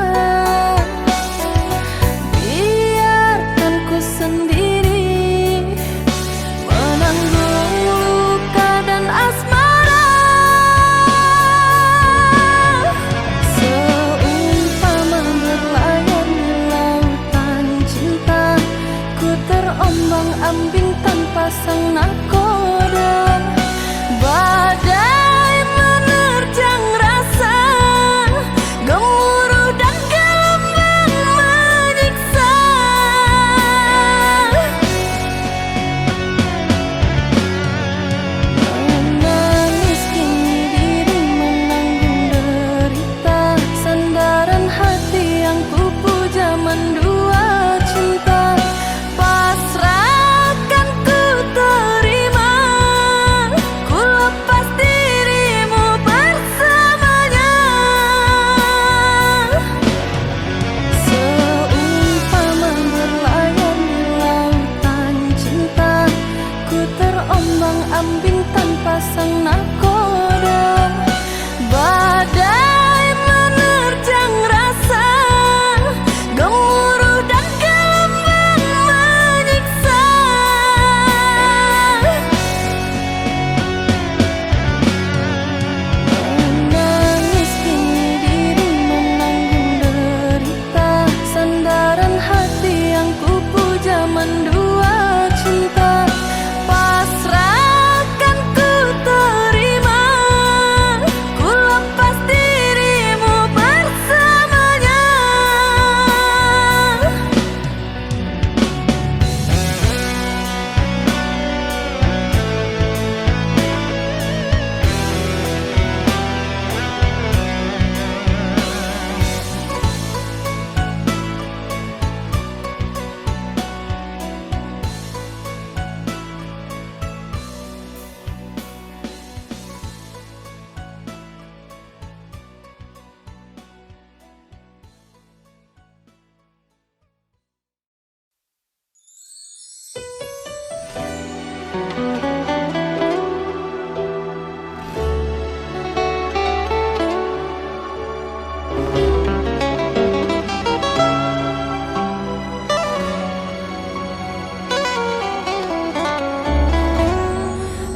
Biarkan ku sendiri menanggung luka dan asmara. Seumpama berlayar di lautan cinta, ku terombang-ambing tanpa sang nakoda. Badai menerjang rasa, gemuruh dan gelombang menyiksa. Menangis kini diri menanggung derita, sandaran hati yang pupus zaman dua cinta. Pasrahkan ku terima, ku lepas dirimu bersamanya. Seumpama berlayar di lautan cinta, ku terombang-ambing tanpa sang nakoda. Badai menerjang rasa, gemuruh dan gelombang menyiksa. Menangis kini diri menanggung derita, sandaran hati yang pupus zaman dua cinta. Pasrahkan ku terima, ku lepas dirimu bersamanya.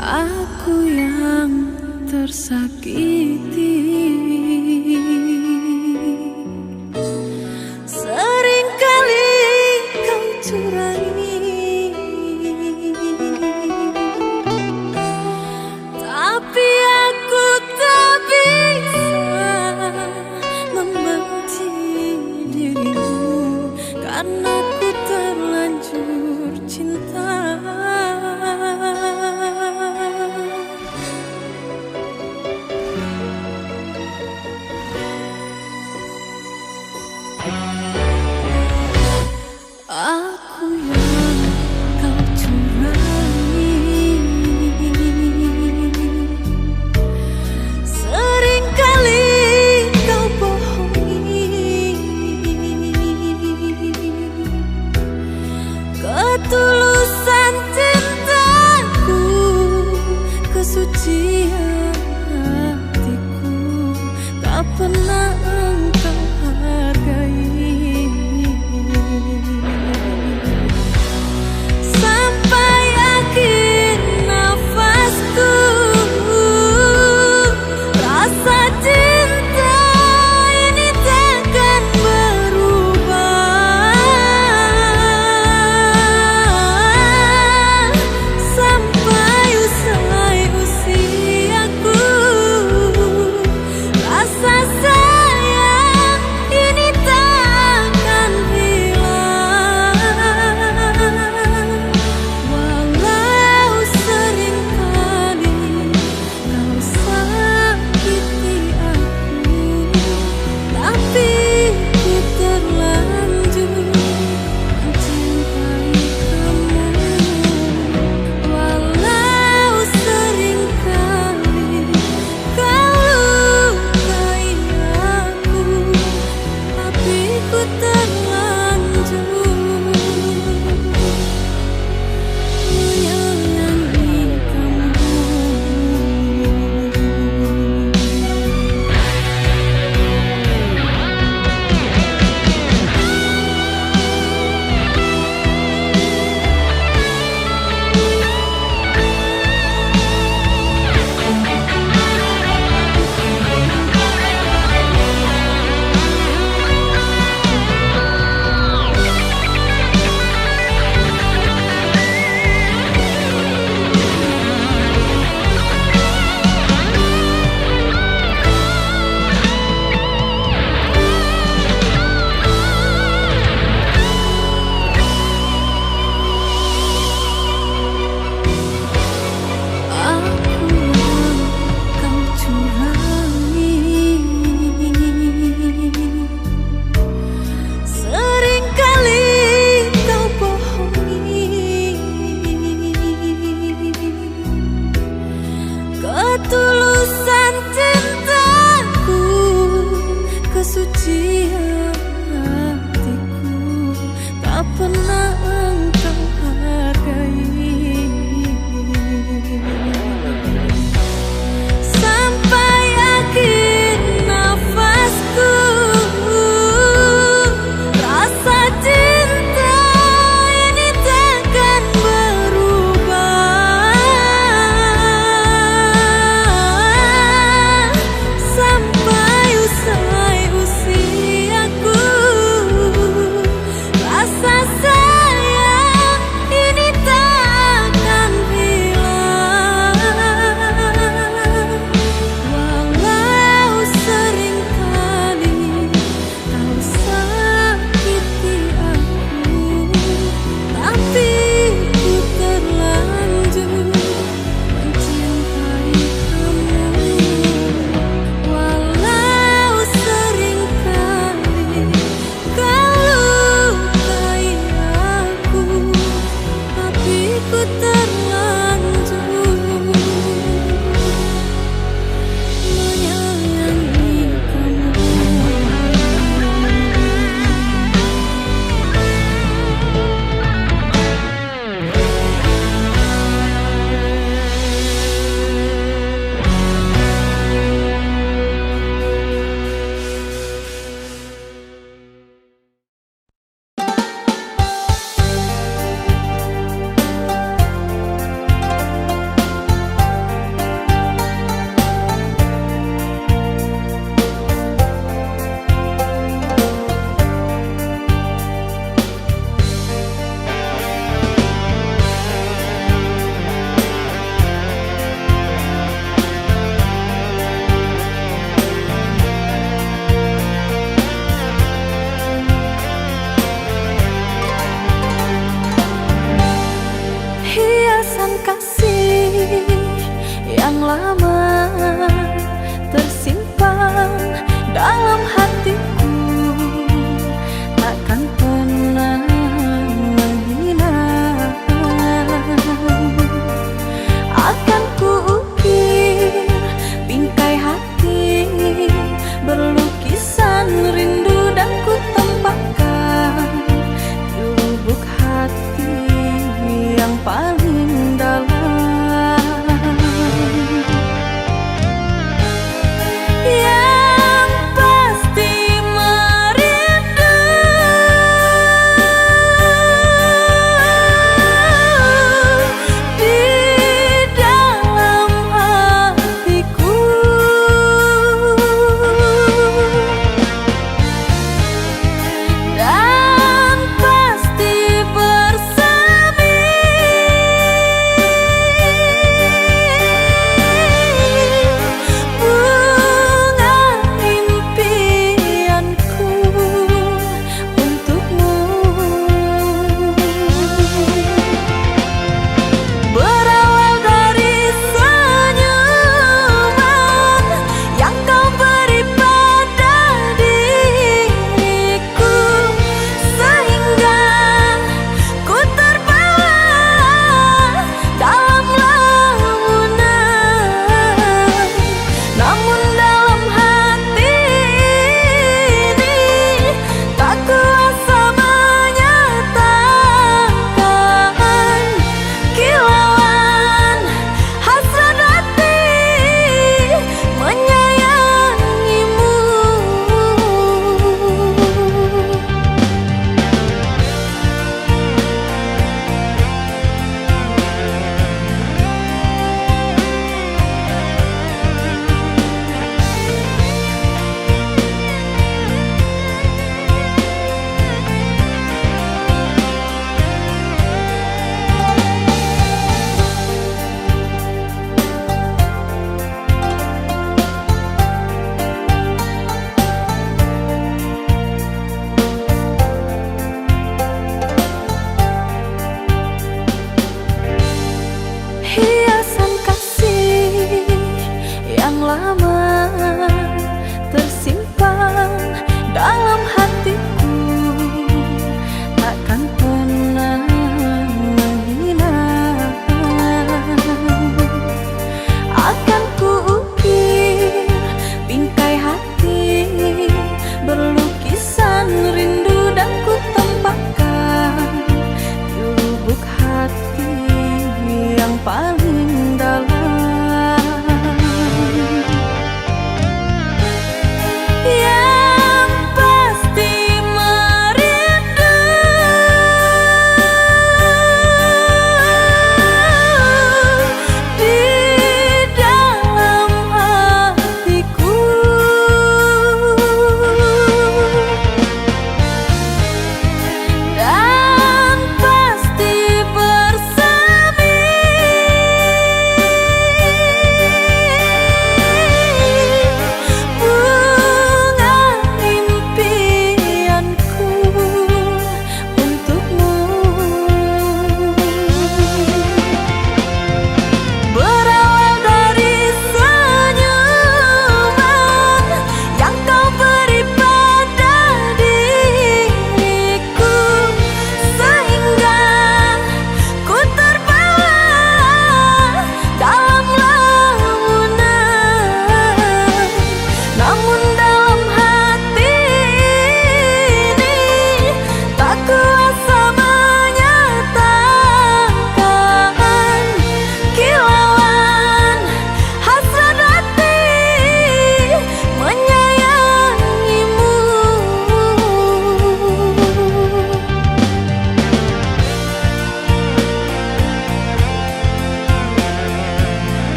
Aku yang tersakiti, seringkali kau curangi, tapi aku tak bisa membenci dirimu karena ku terlanjur cinta. ketulusan cintaku, kesucian hatiku, tak pernah engkau hargai. Sampai akhir nafasku, rasa cinta ini takkan berubah. Sampai usai usiaku, rasa sayang ini takkan hilang. Walau seringkali kau sakiti aku, tapi ku terlanjur mencintai kamu. Walau seringkali kau lukai aku, tapi ku terlanjur menyayangi kamu. Aku yang kau curangi, seringkali kau bohongi. Ketulusan cintaku, kesucian hatiku, tak pernah